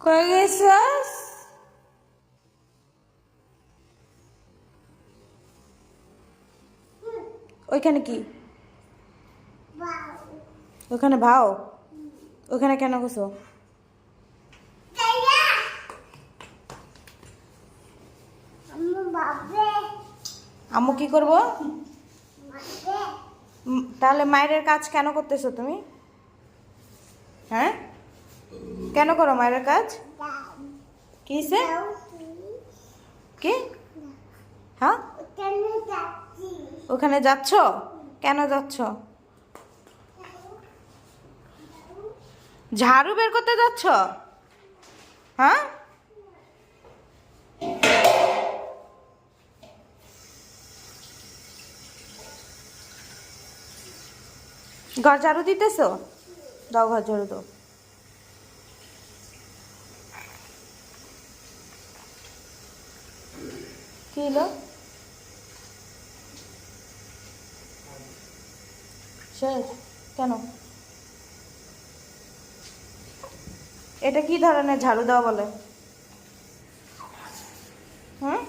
কই গেছস? ওইখানে কি? ওখানে ভাও? ওখানে কেন গেছো? আম্মু কি করবো? তাহলে মায়ের কাজ কেন করতেছো তুমি? হ্যাঁ, কেন করো মায়ের কাজ? কিসে? কি? হ্যাঁ, ওখানে যাচ্ছ? কেন যাচ্ছ? ঝাড়ু বের করতে যাচ্ছ? হ্যাঁ, ঘর ঝাড়ু দিতেছো? দাও, ঘর ঝাড়ু দাও। কি হলো? শেষ? কেন? এটা কি ধরনের ঝাড়ু দেওয়া বলে? হুম,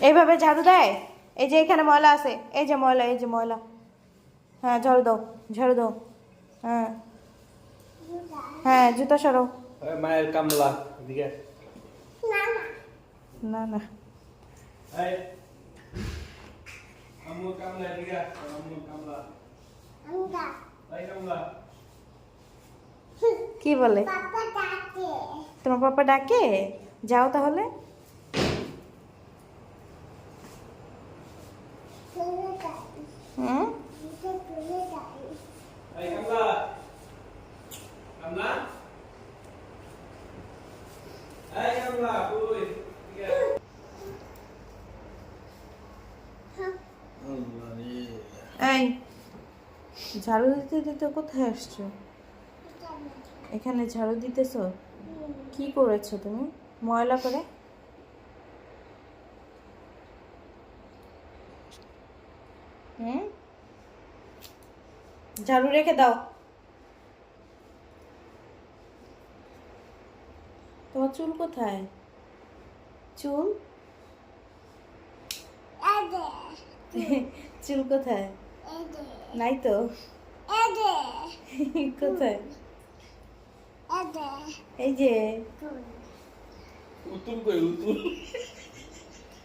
এইভাবে ঝাড়ু দেয়? এই যে এখানে ময়লা আছে, এই যে ময়লা, এই যে ময়লা। হ্যাঁ, ঝাড়ু দাও, ঝাড়ু দাও। হ্যাঁ হ্যাঁ, জুতা সরো। মায়ের কামলা এদিকে। না না, এই আম্মুর কামলা এদিকে। আম্মুর কামলা। এই কামলা। কি বলে? তোমার পাপা ডাকে? যাও তাহলে। হুম, এই কামলা। কামলা। এই কামলা কই? এদিকে। আল্লাহ রে। এই ঝাড়ু দিতে দিতে কোথায় আসছো? এখানে ঝাড়ু দিতেছো? কি করেছো তুমি ময়লা করে? হুম, ঝাড়ু রেখে দাও। তোমার চুল কোথায়? চুল চুল কোথায়? নাই তো। কোথায়? এই যে। উতুল কই উতুল?